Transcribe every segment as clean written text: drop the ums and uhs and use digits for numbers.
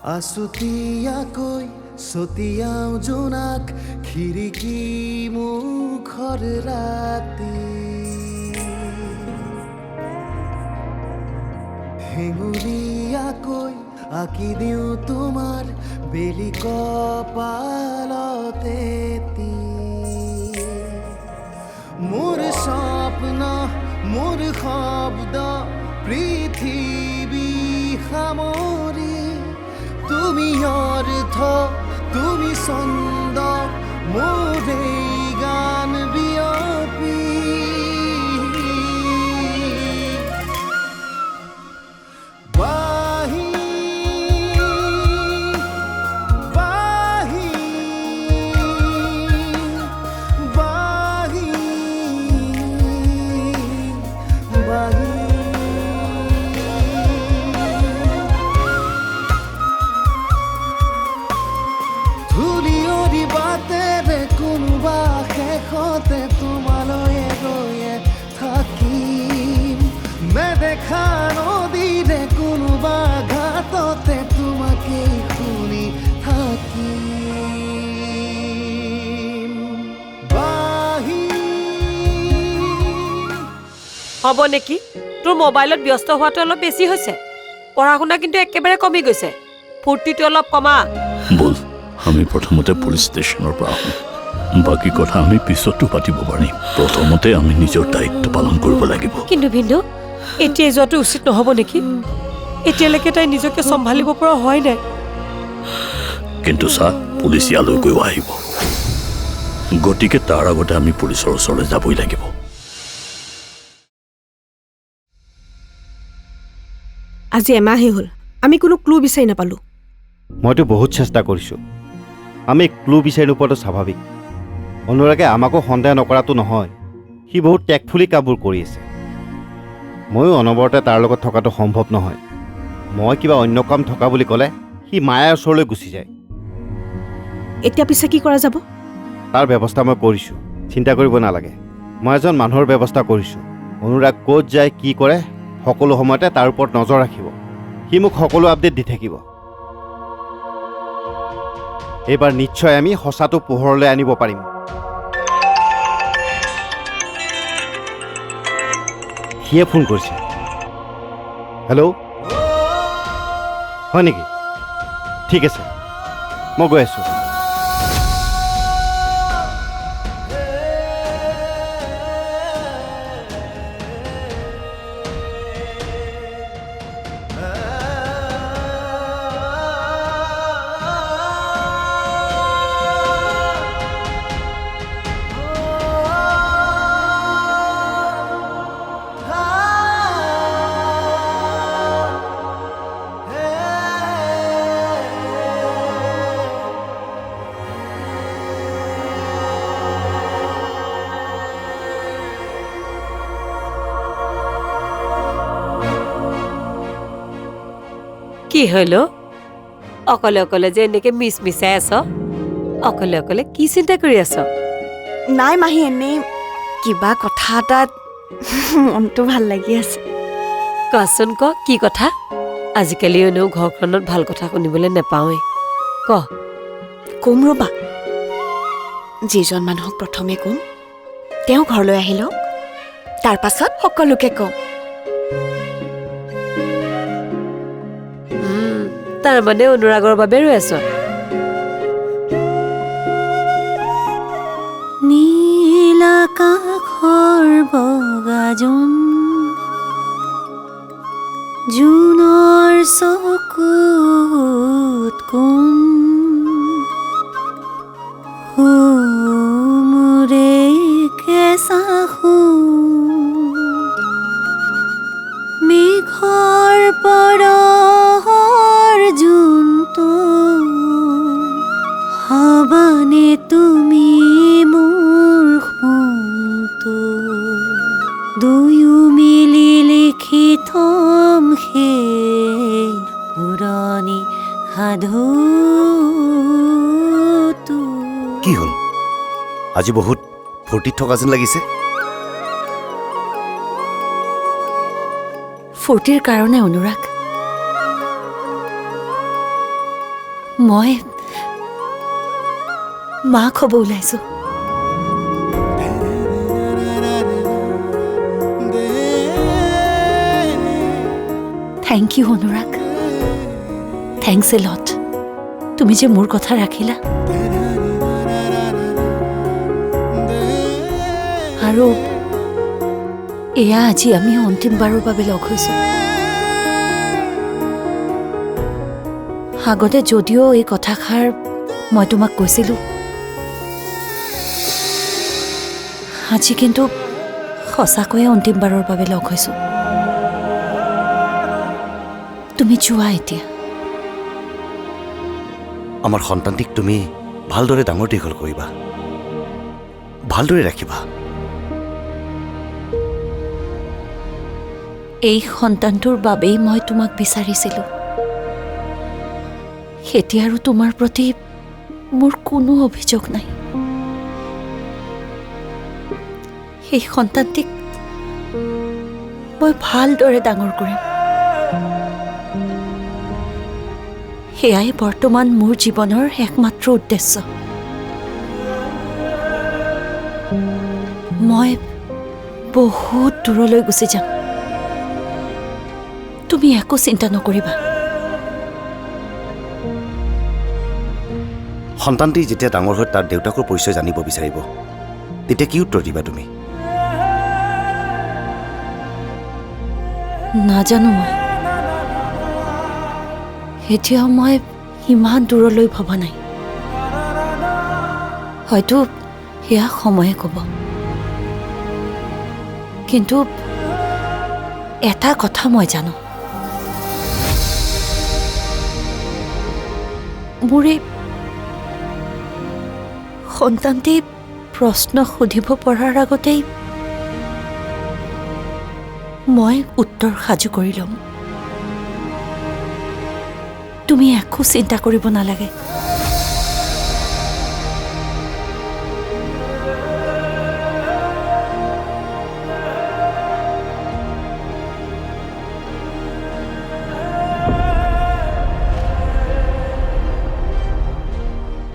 আছুতীয়াকৈ ছটিয়াও জোনাক খিৰিকী মুখৰ ৰাতি হেঙুলীয়াকৈ আঁকি দিওঁ তোমাৰ বেলি কপালতে মোৰ স্বপ্ন মোৰ শব্দ পৃথিৱী সামৰি তুমি অৰ্থ তুমি ছন্দ মোৰ এই গান বিয়পি তোমালৈ গৈয়ে থাকিম নেদেখা নদীৰে কোনোবা ঘাটতে তোমাকেই শুনি থাকিম হ'ব নেকি তোৰ মোবাইলত ব্যস্ত হোৱাটো অলপ বেছি হৈছে পঢ়া শুনা কিন্তু একেবাৰে কমি গৈছে ফূৰ্তিটো অলপ কমা বল আমি প্ৰথমতে পুলিচ ষ্টেচনৰ পৰা আহোঁ বাকী কথা আমি পিছতো পাতিব পাৰিম প্ৰথমতে আমি নিজৰ দায়িত্ব পালন কৰিব লাগিব কিন্তু ভিন্দু এতিয়া যোৱাটো উচিত নহ'ব নেকি এতিয়ালৈকে তাই নিজকে চম্ভালিব পৰা হয় নাই কিন্তু চা পুলিচ ইয়ালৈকৈও আহিব গতিকে তাৰ আগতে আমি পুলিচৰ ওচৰলৈ যাবই লাগিব আজি এমাহে হ'ল আমি কোনো ক্লু বিচাৰি নাপালোঁ মইতো বহুত চেষ্টা কৰিছোঁ আমি ক্লু বিচাৰি নোপোৱাটো স্বাভাৱিক অনুৰাগে আমাকো সন্দেহ নকৰাটো নহয় সি বহুত টেকফুলি কামবোৰ কৰি আছে ময়ো অনবৰতে তাৰ লগত থকাটো সম্ভৱ নহয় মই কিবা অন্য কাম থকা বুলি ক'লে সি মায়াৰ ওচৰলৈ গুচি যায় এতিয়া পিছে কি কৰা যাব তাৰ ব্যৱস্থা মই কৰিছোঁ চিন্তা কৰিব নালাগে মই এজন মানুহৰ ব্যৱস্থা কৰিছোঁ অনুৰাগ ক'ত যায় কি কৰে সকলো সময়তে তাৰ ওপৰত নজৰ ৰাখিব সি মোক সকলো আপডেট দি থাকিব এইবাৰ নিশ্চয় আমি সঁচাটো পোহৰলৈ আনিব পাৰিম সিয়ে ফোন কৰিছে হেল্ল' হয় নেকি ঠিক আছে মই গৈ আছোঁ কি হলো অকলে অকলে যে এনেকে মিছাই আছ অকলে অকলে কি চিন্তা কৰি আছ নাই মাহী এনেই কিবা কথা এটাত মনটো ভাল লাগি আছে কচোন ক কি কথা আজিকালি এনেও ঘৰখনত ভাল কথা শুনিবলৈ নেপাওঁৱে ক কম ৰ'বা যিজন মানুহক প্ৰথমে কম তেওঁ ঘৰলৈ আহি লওক তাৰ পাছত সকলোকে কম তাৰ মানে অনুৰাগৰ বাবে ৰৈ আছ নীল আকাশৰ বগাজোন জোনৰ চকুত কোন মোৰে কেঁচা মেঘৰ পৰহৰ জোনটো হবানে তুমি মোৰ সোণটো দুয়ো মিলি লিখি থম সেই পুৰণি সাধুটো কি হ'ল আজি বহুত ফূৰ্তিত থকা যেন লাগিছে ফূৰ্তিৰ কাৰণে অনুৰাগ মই মাক হ'ব ওলাইছো। Thank you Anurag, thanks a lot. তুমি যে মোৰ কথা ৰাখিলা আৰু এয়া আজি আমি অন্তিমবাৰৰ বাবে লগ হৈছো। আগতে যদিও এই কথাষাৰ মই তোমাক কৈছিলোঁ, আজি কিন্তু সঁচাকৈয়ে অন্তিমবাৰৰ বাবে লগ হৈছো। তুমি যোৱা এতিয়া। আমাৰ সন্তানটিক তুমি ভালদৰে ডাঙৰ দীঘল কৰিবা, ভালদৰে ৰাখিবা। এই সন্তানটোৰ বাবেই মই তোমাক বিচাৰিছিলোঁ। এতিয়া আৰু তোমাৰ প্ৰতি মোৰ কোনো অভিযোগ নাই। সেই সন্তানটিক মই ভালদৰে ডাঙৰ কৰিম। সেয়াই বৰ্তমান মোৰ জীৱনৰ একমাত্ৰ উদ্দেশ্য। মই বহুত দূৰলৈ গুচি যাম, তুমি একো চিন্তা নকৰিবা। সন্তানটি যেতিয়া ডাঙৰ হৈ তাৰ দেউতাকৰ পৰিচয় জানিব বিচাৰিব, তেতিয়া কি উত্তৰ দিবা তুমি? নাজানো মই। এতিয়াও মই ইমান দূৰলৈ ভবা নাই। হয়তো সেয়া সময়ে ক'ব। কিন্তু এটা কথা মই জানো, মোৰ এই সন্তানটি প্ৰশ্ন সুধিব পৰাৰ আগতেই মই উত্তৰ সাজু কৰি ল'ম। তুমি একো চিন্তা কৰিব নালাগে।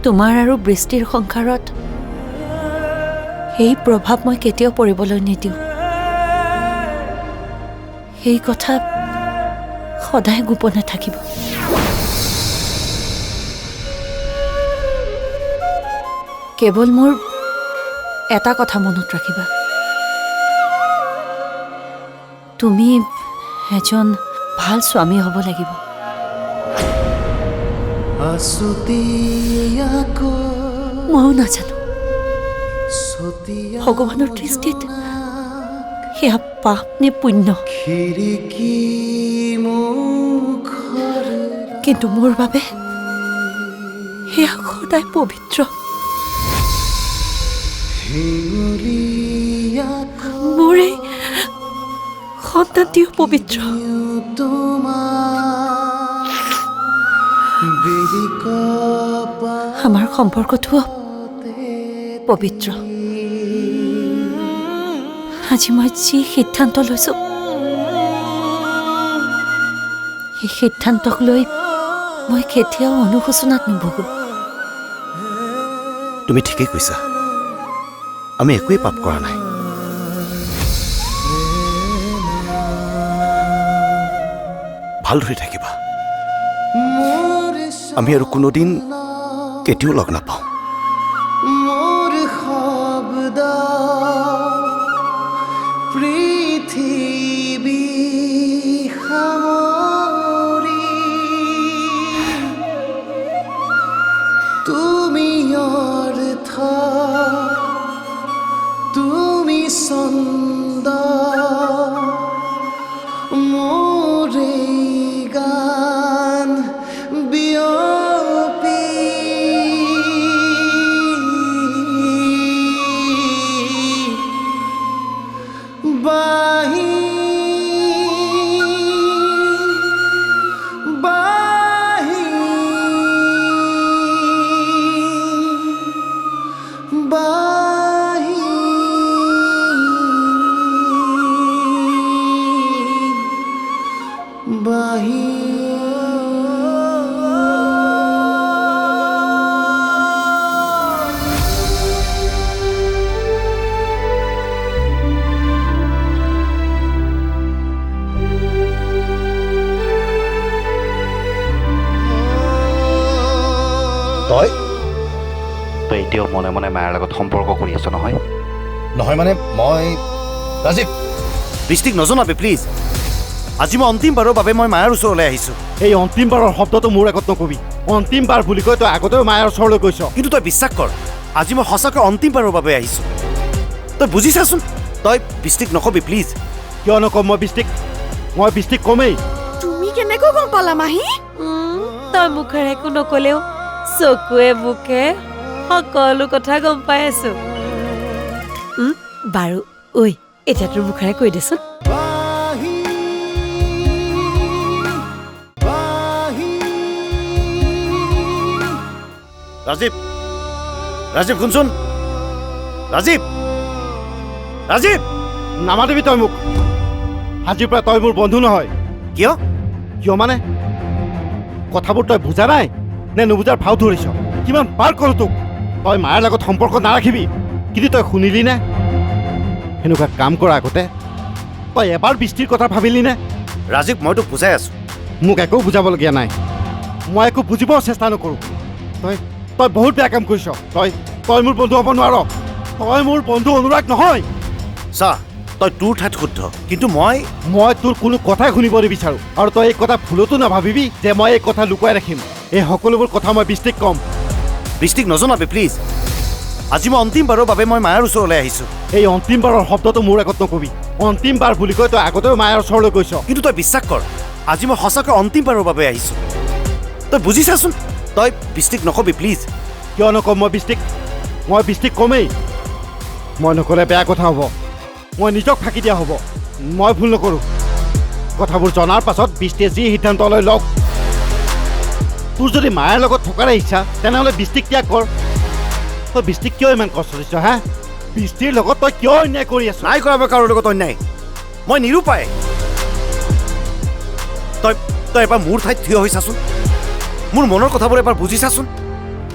তোমাৰ আৰু বৃষ্টিৰ সংসাৰত সেই প্ৰভাৱ মই কেতিয়াও পৰিবলৈ নিদিওঁ। সেই কথা সদায় গোপনে থাকিব। কেৱল মোৰ এটা কথা মনত ৰাখিবা, তুমি এজন ভাল স্বামী হ'ব লাগিব। ময়ো নাজানো ভগৱানৰ দৃষ্টিত সেয়া পাপ নে পুণ্য, কিন্তু মোৰ বাবে সেয়া সদায় পবিত্ৰ। মোৰ এই সন্তানটিও পবিত্ৰ। আমাৰ সম্পৰ্কটোও পবিত্ৰ। আজি মই যি সিদ্ধান্ত লৈছো, সেই সিদ্ধান্তক লৈ মই কেতিয়াও অনুশোচনাত নুভোগো। তুমি ঠিকেই কৈছা, আমি একোৱেই পাপ কৰা নাই। ভালদৰে থাকিবা। আমি আৰু কোনোদিন কেতিয়াও লগ নাপাওঁ। মোৰ শব্দ পৃথিৱী সামৰি তুমি অৰ্থ, তুমি ছন্দ, মোৰে গান বিয়পি বাহি এতিয়াও মনে মনে মায়াৰ লগত সম্পৰ্ক কৰি আছ নহয়? নহয় মানে মই ৰাজীৱ বৃষ্টিক নজনাবি প্লিজ। আজি মই অন্তিমবাৰৰ বাবে মই মায়াৰ ওচৰলৈ আহিছোঁ। এই অন্তিমবাৰৰ শব্দটো মোৰ আগত নকবি। অন্তিমবাৰ বুলি কৈ তই আগতেও মায়াৰ ওচৰলৈ গৈছ। কিন্তু তই বিশ্বাস কৰ, আজি মই সঁচাকৈ অন্তিমবাৰৰ বাবে আহিছোঁ। তই বুজিছাচোন, তই বৃষ্টিক নকবি প্লিজ। কিয় নকম মই বৃষ্টিক কমেই। তুমি কেনেকৈ গম পালা মাহী? তই মুখেৰে একো নকলেও চকুৱে মুখে সকলো কথা গম পাই আছো। বাৰু ঐ, এতিয়া তোৰ মুখেৰে কৈ দেচোন। ৰাজীৱ, ৰাজীৱ শুনচোন, ৰাজীৱ, ৰাজীৱ। নামাতিবি তই মোক। আজিৰ পৰা তই মোৰ বন্ধু নহয়। কিয়? কিয় মানে কথাবোৰ তই বুজা নাই নে নুবুজাৰ ভাও ধৰিছ? কিমান বাৰ ক'লো তোক তই মায়াৰ লগত সম্পৰ্ক নাৰাখিবি, কিন্তু তই শুনিলি নে? সেনেকুৱা কাম কৰাৰ আগতে তই এবাৰ বৃষ্টিৰ কথা ভাবিলি নে? ৰাজীৱ, মই তোক বুজাই আছোঁ। মোক একো বুজাবলগীয়া নাই, মই একো বুজিব চেষ্টা নকৰোঁ। তই তই বহুত বেয়া কাম কৰিছ। তই মোৰ বন্ধু হ'ব নোৱাৰ। তই মোৰ বন্ধু অনুৰাগ নহয়। চা, তই তোৰ ঠাইত শুদ্ধ, কিন্তু মই তোৰ কোনো কথাই শুনিব নিবিচাৰোঁ। আৰু তই এই কথা ভুলতো নাভাবিবি যে মই এই কথা লুকুৱাই ৰাখিম। এই সকলোবোৰ কথা মই বৃষ্টিক ক'ম। বৃষ্টিক নজনাবি প্লিজ। আজি মই অন্তিমবাৰৰ বাবে মই মায়াৰ ওচৰলৈ আহিছোঁ। এই অন্তিমবাৰৰ শব্দটো মোৰ আগত নকবি। অন্তিমবাৰ বুলি কৈ তই আগতেও মায়াৰ ওচৰলৈ গৈছ। কিন্তু তই বিশ্বাস কৰ, আজি মই সঁচাকৈ অন্তিমবাৰৰ বাবে আহিছোঁ। তই বুজিছাচোন, তই বৃষ্টিক নকবি প্লিজ। কিয় নকম মই বৃষ্টিক কমেই। মই নক'লে বেয়া কথা হ'ব, মই নিজক ফাঁকি দিয়া হ'ব। মই ভুল নকৰোঁ। কথাবোৰ জনাৰ পাছত বৃষ্টিয়ে যি সিদ্ধান্ত লৈ লওক। তোৰ যদি মায়াৰ লগত থকাৰে ইচ্ছা, তেনেহ'লে বৃষ্টিক ত্যাগ কৰ। তই বৃষ্টিক কিয় ইমান কষ্ট দিছ হা? বৃষ্টিৰ লগত তই কিয় অন্যায় কৰি আছ? নাই কৰা মই কাৰোৰ লগত অন্যায়। মই নিৰূপায়। তই এবাৰ মোৰ ঠাইত থিয় হৈ চাচোন। মোৰ মনৰ কথাবোৰ এবাৰ বুজি চাচোন।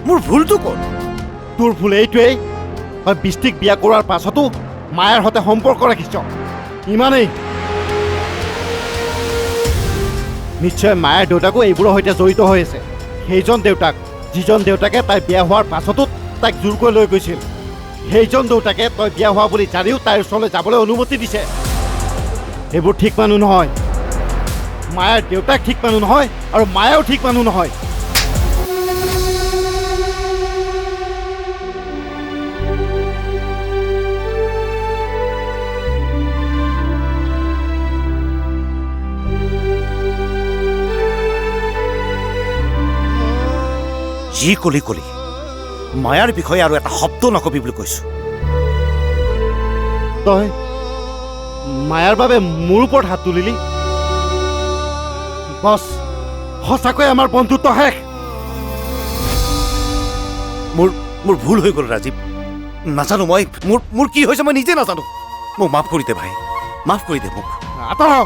মোৰ ভুলটো ক'ত? তোৰ ভুল এইটোৱেই, তই বৃষ্টিক বিয়া কৰোৱাৰ পাছতো মায়াৰ সৈতে সম্পৰ্ক ৰাখিছ। ইমানেই। নিশ্চয় মায়াৰ দেউতাকো এইবোৰৰ সৈতে জড়িত হৈ আছে। সেইজন দেউতাক যিজন দেউতাকে তাই বিয়া হোৱাৰ পাছতো তাইক জোৰকৈ লৈ গৈছিল, সেইজন দেউতাকে তই বিয়া হোৱা বুলি জানিও তাইৰ ওচৰলৈ যাবলৈ অনুমতি দিছে। এইবোৰ ঠিক মানুহ নহয়। মায়াৰ দেউতাক ঠিক মানুহ নহয়, আৰু মায়াও ঠিক মানুহ নহয়। যি কলি মায়াৰ বিষয়ে আৰু এটা শব্দ নকবি বুলি কৈছোঁ। তই মায়াৰ বাবে মোৰ ওপৰত হাত তুলিলি। বছ, সঁচাকৈ আমাৰ বন্ধুত্ব শেষ। মোৰ ভুল হৈ গ'ল ৰাজীৱ। নাজানো মই, মোৰ কি হৈছে মই নিজে নাজানো। মোক মাফ কৰি দে ভাই, মাফ কৰি দে মোক। আঁতৰ হ।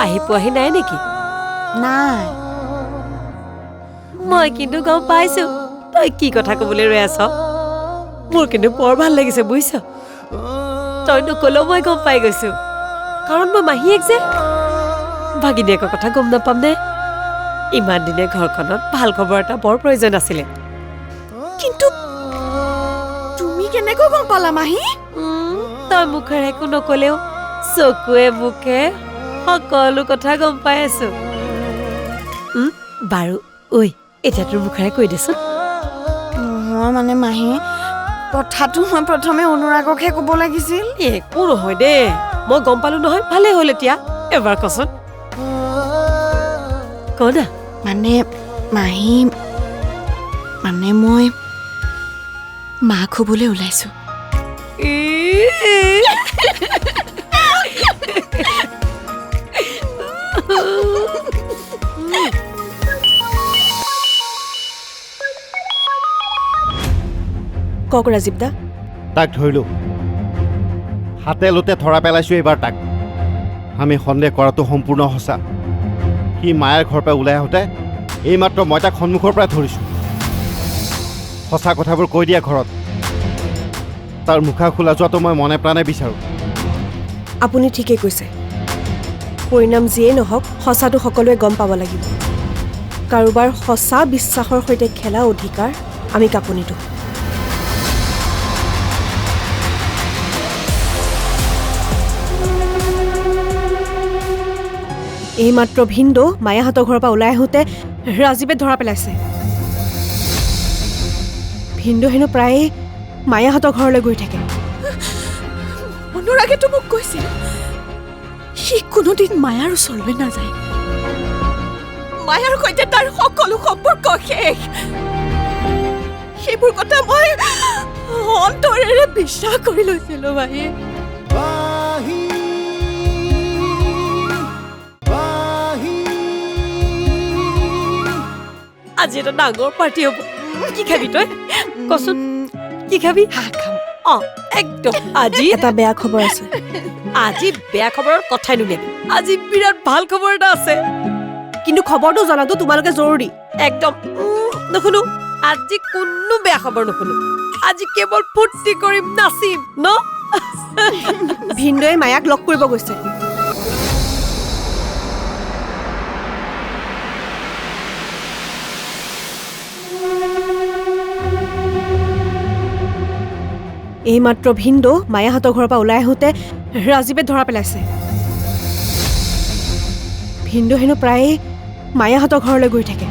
আহি পোৱাহি নাই নেকি? নাই। মই কিন্তু গম পাইছো তই কি কথা কবলৈ ৰৈ আছ। মোৰ কিন্তু বৰ ভাল লাগিছে বুজিছ। তই নকলেও মই গম পাই গৈছো, কাৰণ মই মাহীয়েক যে। ভাগিনীয়েকৰ কথা গম নাপাম নে? ইমান দিনে ঘৰখনত ভাল খবৰ এটা বৰ প্ৰয়োজন আছিলে। কিন্তু তুমি কেনেকৈ গম পালা মাহী? তই মুখেৰে একো নকলেও চকুৱে মুখে সকলো কথা গম পাই আছো। বাৰু ঐ, এতিয়া তোৰ মুখেৰে কৈ দেচোন। নহয় মানে মাহী, কথাটো মই প্ৰথমে অনুৰাগকহে ক'ব লাগিছিল। একো নহয় দে, মই গম পালো নহয়। ভালেই হ'ল এতিয়া। এবাৰ কচোন, ক না। মানে মাহী, মানে মই মাক হ'বলৈ ওলাইছো। কওক ৰাজীৱ দা, তাক ধৰিলোঁ। হাতে লোতে ধৰা পেলাইছোঁ এইবাৰ তাক। আমি সন্দেহ কৰাটো সম্পূৰ্ণ সঁচা। সি মায়াৰ ঘৰৰ পৰা ওলাই আহোঁতে এইমাত্ৰ মই তাক সন্মুখৰ পৰাই ধৰিছোঁ। সঁচা কথাবোৰ কৈ দিয়া ঘৰত। তাৰ মুখা খোলা যোৱাটো মই মনে প্ৰাণে বিচাৰোঁ। আপুনি ঠিকেই কৈছে। পৰিণাম যিয়েই নহওক সঁচাটো সকলোৱে গম পাব লাগিব। কাৰোবাৰ সঁচা বিশ্বাসৰ সৈতে খেলা অধিকাৰ আমি কাকো নিদিওঁ। এইমাত্ৰ ভিন্দৌ মায়াহঁতৰ ঘৰৰ পৰা ওলাই আহোঁতে ৰাজীৱে ধৰা পেলাইছে। ভিন্দৌ হেনো প্ৰায়ে মায়াহঁতৰ ঘৰলৈ গৈ থাকে। অনুৰাগেতো মোক কৈছিল সি কোনোদিন মায়াৰ ওচৰলৈ নাযায়। মায়াৰ সৈতে তাৰ সকলো সম্পৰ্ক শেষ। সেইবোৰ কথা মই অন্তৰেৰে বিশ্বাস কৰি লৈছিলোঁ মায়ে। আজি এটা ডাঙৰ পাৰ্টি হ'ব। কি খাবি তই কচোন? কি খাবি? অ একদম। আজি এটা বেয়া খবৰ আছে। আজি বেয়া খবৰৰ কথাই নুলিয়াবি। আজি বিৰাট ভাল খবৰ এটা আছে, কিন্তু খবৰটো জনাটো তোমালোকে জৰুৰী। একদম নুশুনো। আজি কোনো বেয়া খবৰ নুশুনো। আজি কেৱল ফূৰ্তি কৰিম, নাচিম ন। ভিন্দৌৱে মায়াক লগ কৰিব গৈছে। এইমাত্ৰ ভিন্দৌ মায়াহঁতৰ ঘৰৰ পৰা ওলাই আহোঁতে ৰাজীৱে ধৰা পেলাইছে। ভিন্দৌ হেনো প্ৰায়ে মায়াহঁতৰ ঘৰলৈ গৈ থাকে।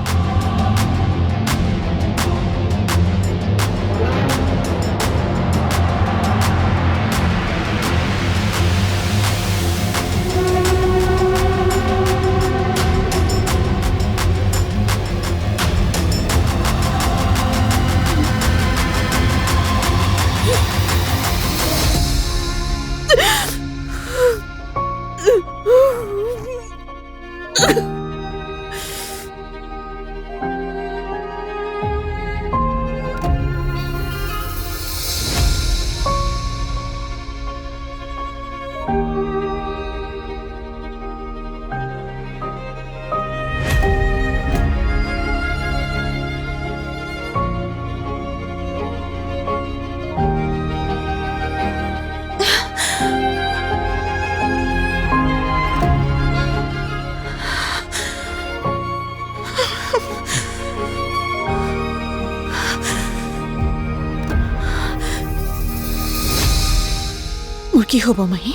মোৰ কি হ'ব মাহী?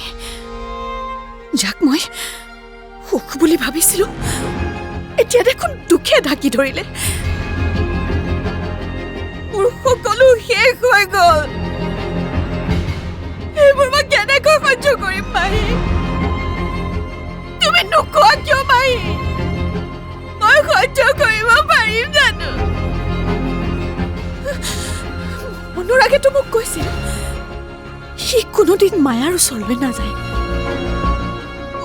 যাক মই সুখ বুলি ভাবিছিলোঁ এতিয়া দেখোন দুখে ঢাকি ধৰিলে। মোৰ সকলো শেষ হৈ গ'ল। এইবোৰ মই কেনেকৈ সহ্য কৰিম মাহী? তুমি নোকোৱা কিয় মাহী? মই সহ্য কৰিব পাৰিম জানো? অনুৰাগেতো মোক কৈছিল সি কোনোদিন মায়াৰ ওচৰলৈ নাযায়।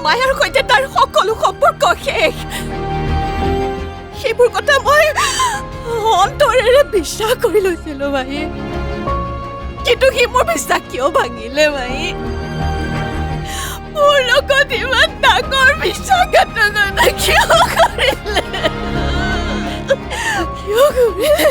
মায়াৰ সৈতে তাৰ সকলো সম্পৰ্ক শেষ। সেইবোৰ কথা মই অন্তৰেৰে বিশ্বাস কৰি লৈছিলোঁ মাহী, কিন্তু সি মোৰ বিশ্বাস কিয় ভাঙিলে মাহী? মোৰ লগত ইমান ডাঙৰ বিশ্বাসঘাতকতা কিয় কৰিলে? কিয় কৰিলে?